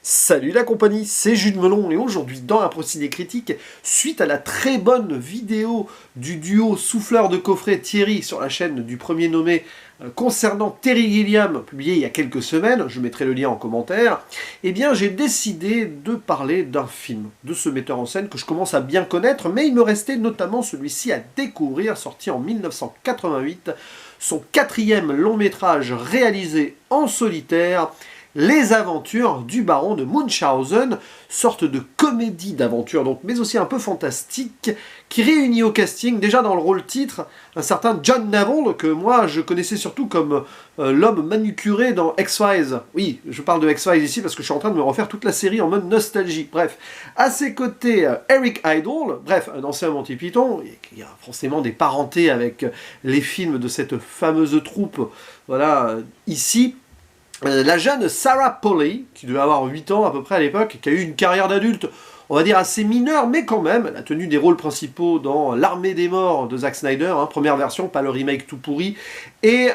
Salut la compagnie, c'est Jules Melon et aujourd'hui dans un procédé critique, suite à la très bonne vidéo du duo souffleur de coffret Thierry sur la chaîne du premier nommé concernant Terry Gilliam, publié il y a quelques semaines, je mettrai le lien en commentaire, eh bien j'ai décidé de parler d'un film, de ce metteur en scène que je commence à bien connaître, mais il me restait notamment celui-ci à découvrir, sorti en 1988, son quatrième long métrage réalisé en solitaire, Les aventures du baron de Munchausen, sorte de comédie d'aventure, donc, mais aussi un peu fantastique, qui réunit au casting, déjà dans le rôle titre, un certain John Navold, que moi je connaissais surtout comme l'homme manucuré dans X-Files. Oui, je parle de X-Files ici parce que je suis en train de me refaire toute la série en mode nostalgie. Bref, à ses côtés, Eric Idle, bref, un ancien Monty Python, qui a forcément des parentés avec les films de cette fameuse troupe, voilà, ici. La jeune Sarah Polley, qui devait avoir 8 ans à peu près à l'époque, qui a eu une carrière d'adulte, on va dire assez mineure, mais quand même, elle a tenu des rôles principaux dans L'Armée des Morts de Zack Snyder, première version, pas le remake tout pourri, et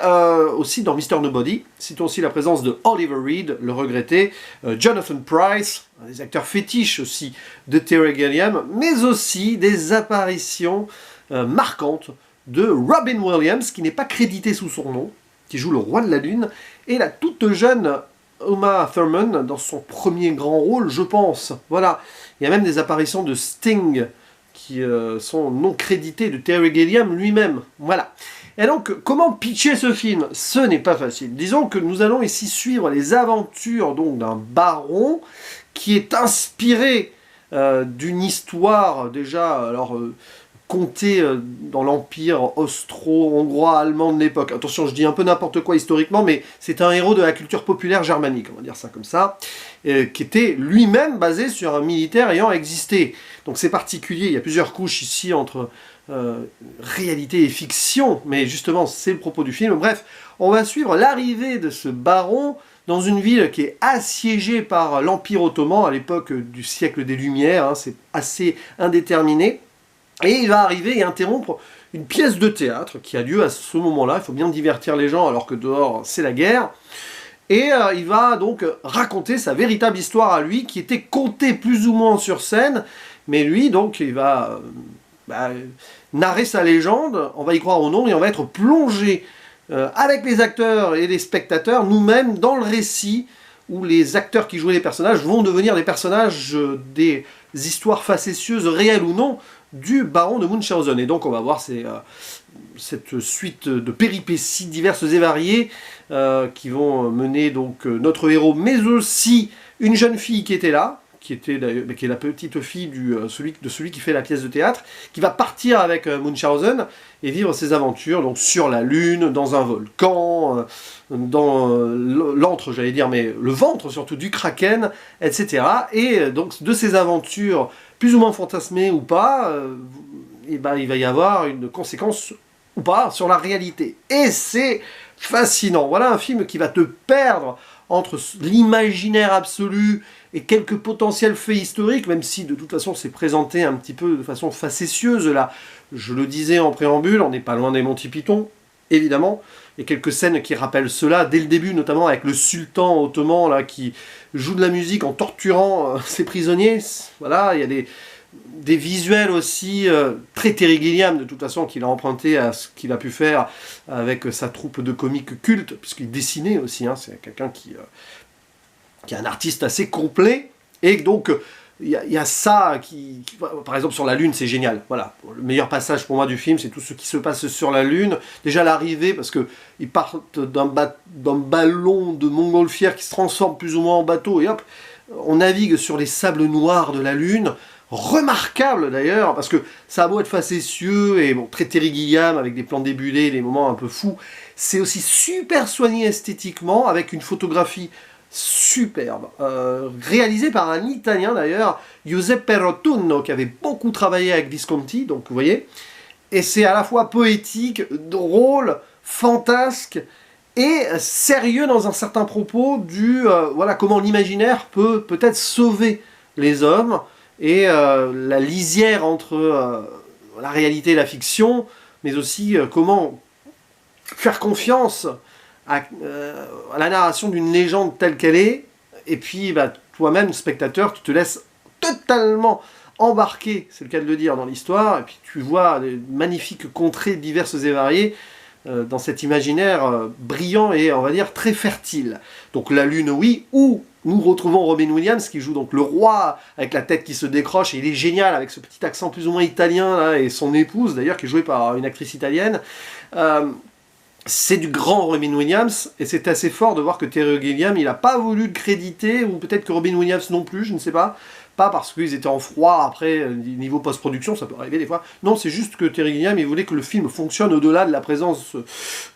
aussi dans Mr. Nobody. Citons aussi la présence de Oliver Reed, le regretté, Jonathan Pryce, un des acteurs fétiches aussi de Terry Gilliam, mais aussi des apparitions marquantes de Robin Williams, qui n'est pas crédité sous son nom, qui joue le roi de la lune, et la toute jeune Uma Thurman dans son premier grand rôle, je pense. Voilà. Il y a même des apparitions de Sting qui sont non créditées de Terry Gilliam lui-même. Voilà. Et donc, comment pitcher ce film? Ce n'est pas facile. Disons que nous allons ici suivre les aventures donc d'un baron qui est inspiré d'une histoire déjà contée dans l'empire austro-hongrois-allemand de l'époque. Attention, je dis un peu n'importe quoi historiquement, mais c'est un héros de la culture populaire germanique, on va dire ça comme ça, qui était lui-même basé sur un militaire ayant existé. Donc c'est particulier, il y a plusieurs couches ici entre réalité et fiction, mais justement c'est le propos du film. Bref, on va suivre l'arrivée de ce baron dans une ville qui est assiégée par l'Empire ottoman à l'époque du siècle des Lumières, c'est assez indéterminé. Et il va arriver et interrompre une pièce de théâtre qui a lieu à ce moment-là. Il faut bien divertir les gens alors que dehors c'est la guerre. Et il va donc raconter sa véritable histoire à lui, qui était contée plus ou moins sur scène. Mais lui, donc, il va narrer sa légende, on va y croire ou non, et on va être plongé avec les acteurs et les spectateurs, nous-mêmes, dans le récit, où les acteurs qui jouaient les personnages vont devenir des personnages des histoires facétieuses, réelles ou non, du baron de Munchausen. Et donc on va voir cette suite de péripéties diverses et variées qui vont mener donc notre héros, mais aussi une jeune fille qui était là, qui est la petite fille de celui qui fait la pièce de théâtre, qui va partir avec Munchausen et vivre ses aventures donc sur la Lune, dans un volcan, dans l'antre, j'allais dire, mais le ventre surtout du Kraken, etc. Et donc de ces aventures plus ou moins fantasmées ou pas, il va y avoir une conséquence ou pas sur la réalité. Et c'est fascinant. Voilà un film qui va te perdre entre l'imaginaire absolu et quelques potentiels faits historiques, même si de toute façon c'est présenté un petit peu de façon facétieuse. Là, je le disais en préambule, on n'est pas loin des Monty Python, évidemment. Il y a quelques scènes qui rappellent cela dès le début, notamment avec le sultan ottoman là, qui joue de la musique en torturant ses prisonniers. Voilà, il y a des visuels aussi très Terry Gilliam, de toute façon, qu'il a emprunté à ce qu'il a pu faire avec sa troupe de comiques cultes, puisqu'il dessinait aussi, c'est quelqu'un qui est un artiste assez complet, et donc il y a ça par exemple sur la Lune, c'est génial. Voilà, le meilleur passage pour moi du film, c'est tout ce qui se passe sur la Lune. Déjà l'arrivée, parce qu'ils partent d'un ballon de montgolfière qui se transforme plus ou moins en bateau, et hop, on navigue sur les sables noirs de la Lune. Remarquable d'ailleurs, parce que ça a beau être facétieux et bon, très Terry Gilliam avec des plans débulés, des moments un peu fous, c'est aussi super soigné esthétiquement avec une photographie superbe, réalisée par un Italien d'ailleurs, Giuseppe Rotunno, qui avait beaucoup travaillé avec Visconti, donc vous voyez, et c'est à la fois poétique, drôle, fantasque et sérieux dans un certain propos voilà comment l'imaginaire peut peut-être sauver les hommes, et la lisière entre la réalité et la fiction, mais aussi comment faire confiance à la narration d'une légende telle qu'elle est, et puis toi-même, spectateur, tu te laisses totalement embarquer, c'est le cas de le dire, dans l'histoire, et puis tu vois des magnifiques contrées diverses et variées, dans cet imaginaire brillant et, on va dire, très fertile. Donc la Lune, oui, où nous retrouvons Robin Williams, qui joue donc le roi, avec la tête qui se décroche, et il est génial, avec ce petit accent plus ou moins italien, là, et son épouse, d'ailleurs, qui est jouée par une actrice italienne. C'est du grand Robin Williams, et c'est assez fort de voir que Terry Gilliam, il n'a pas voulu le créditer, ou peut-être que Robin Williams non plus, je ne sais pas. Pas parce qu'ils étaient en froid après, niveau post-production, ça peut arriver des fois. Non, c'est juste que Terry Gilliam, il voulait que le film fonctionne au-delà de la présence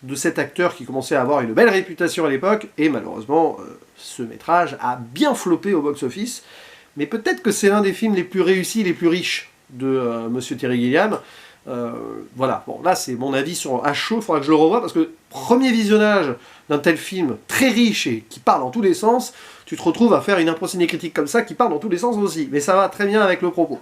de cet acteur qui commençait à avoir une belle réputation à l'époque, et malheureusement, ce métrage a bien floppé au box-office. Mais peut-être que c'est l'un des films les plus réussis, les plus riches de Monsieur Terry Gilliam. Voilà, bon là c'est mon avis sur à chaud, il faudra que je le revoie parce que premier visionnage d'un tel film très riche et qui part dans tous les sens, tu te retrouves à faire une impro cinécritique comme ça qui part dans tous les sens aussi, mais ça va très bien avec le propos.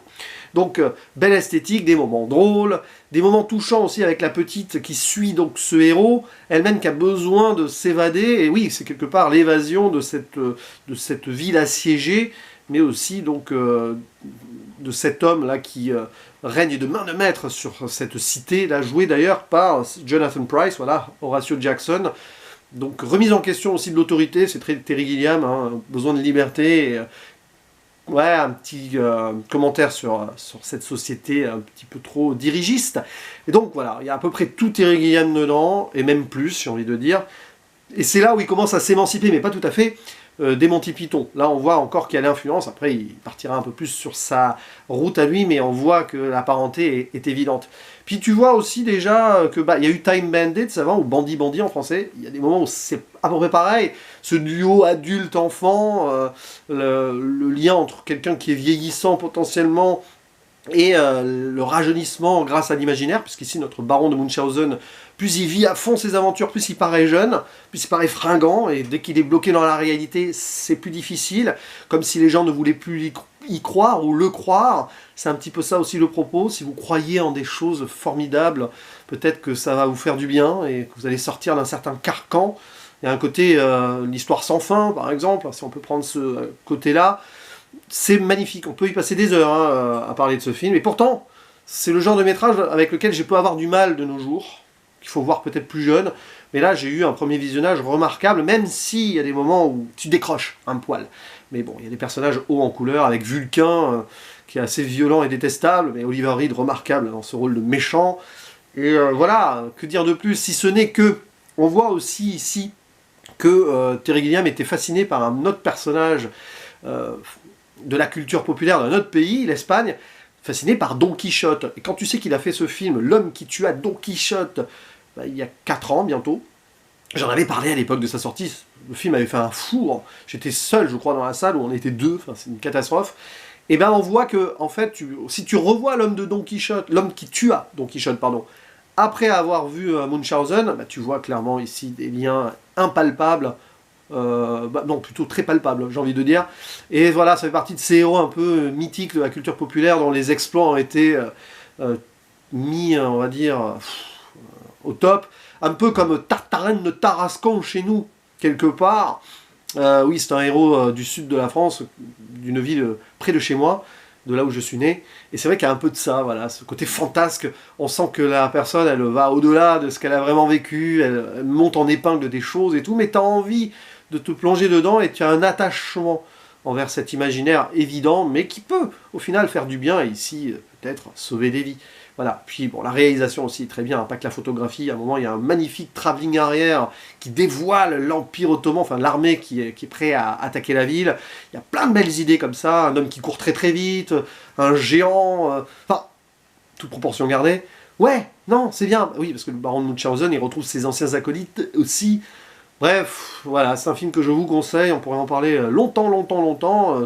Donc belle esthétique, des moments drôles, des moments touchants aussi avec la petite qui suit donc ce héros, elle-même qui a besoin de s'évader, et oui c'est quelque part l'évasion de cette ville assiégée, mais aussi donc de cet homme là qui règne de main de maître sur cette cité, là joué d'ailleurs par Jonathan Pryce, voilà, Horatio Jackson. Donc remise en question aussi de l'autorité, c'est très Terry Gilliam, hein, besoin de liberté, et, ouais, un petit commentaire sur cette société un petit peu trop dirigiste. Et donc voilà, il y a à peu près tout Terry Gilliam dedans, et même plus, j'ai envie de dire. Et c'est là où il commence à s'émanciper, mais pas tout à fait, des Monty Python. Là, on voit encore qu'il y a l'influence. Après, il partira un peu plus sur sa route à lui, mais on voit que la parenté est évidente. Puis tu vois aussi déjà que il y a eu Time Bandits avant, ou Bandit Bandit en français. Il y a des moments où c'est à peu près pareil. Ce duo adulte-enfant, le lien entre quelqu'un qui est vieillissant potentiellement et le rajeunissement grâce à l'imaginaire, puisqu'ici notre baron de Munchausen, plus il vit à fond ses aventures, plus il paraît jeune, plus il paraît fringant, et dès qu'il est bloqué dans la réalité, c'est plus difficile, comme si les gens ne voulaient plus y croire ou le croire. C'est un petit peu ça aussi le propos. Si vous croyez en des choses formidables, peut-être que ça va vous faire du bien, et que vous allez sortir d'un certain carcan. Il y a un côté, l'histoire sans fin, par exemple, si on peut prendre ce côté-là. C'est magnifique, on peut y passer des heures hein, à parler de ce film, et pourtant, c'est le genre de métrage avec lequel je peux avoir du mal de nos jours, qu'il faut voir peut-être plus jeune, mais là j'ai eu un premier visionnage remarquable, même s'il y a des moments où tu décroches un poil. Mais bon, il y a des personnages hauts en couleur, avec Vulcain, qui est assez violent et détestable, mais Oliver Reed remarquable dans ce rôle de méchant, et voilà, que dire de plus, si ce n'est que, on voit aussi ici que Terry Gilliam était fasciné par un autre personnage de la culture populaire d'un autre pays, l'Espagne, fasciné par Don Quichotte. Et quand tu sais qu'il a fait ce film, L'homme qui tua Don Quichotte, il y a 4 ans bientôt, j'en avais parlé à l'époque de sa sortie, le film avait fait un four, j'étais seul je crois dans la salle, où on était 2, enfin c'est une catastrophe, et ben on voit que, en fait, si tu revois l'homme qui tua Don Quichotte, pardon, après avoir vu Munchausen, tu vois clairement ici des liens impalpables, non, plutôt très palpable, j'ai envie de dire. Et voilà, ça fait partie de ces héros un peu mythiques de la culture populaire dont les exploits ont été mis, on va dire, au top. Un peu comme Tartarin de Tarascon chez nous, quelque part. Oui, c'est un héros du sud de la France, d'une ville près de chez moi, de là où je suis né. Et c'est vrai qu'il y a un peu de ça, voilà, ce côté fantasque. On sent que la personne, elle va au-delà de ce qu'elle a vraiment vécu, elle monte en épingle des choses et tout, mais tu as envie de te plonger dedans et tu as un attachement envers cet imaginaire évident, mais qui peut au final faire du bien et ici peut-être sauver des vies. Voilà, puis bon, la réalisation aussi très bien, hein, pas que la photographie. À un moment, il y a un magnifique travelling arrière qui dévoile l'Empire ottoman, enfin l'armée qui est prêt à attaquer la ville. Il y a plein de belles idées comme ça, un homme qui court très très vite, un géant, enfin, toute proportion gardée. Ouais, non, c'est bien, oui, parce que le baron de Munchausen, il retrouve ses anciens acolytes aussi. Bref, voilà, c'est un film que je vous conseille, on pourrait en parler longtemps,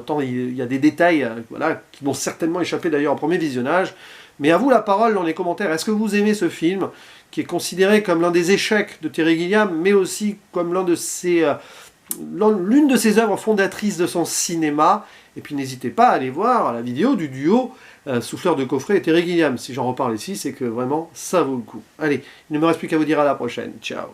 tant il y a des détails voilà, qui m'ont certainement échappé d'ailleurs au premier visionnage. Mais à vous la parole dans les commentaires, est-ce que vous aimez ce film, qui est considéré comme l'un des échecs de Terry Gilliam, mais aussi comme l'une de ses œuvres fondatrices de son cinéma? Et puis n'hésitez pas à aller voir la vidéo du duo Souffleur de coffret et Terry Gilliam. Si j'en reparle ici, c'est que vraiment, ça vaut le coup. Allez, il ne me reste plus qu'à vous dire à la prochaine. Ciao.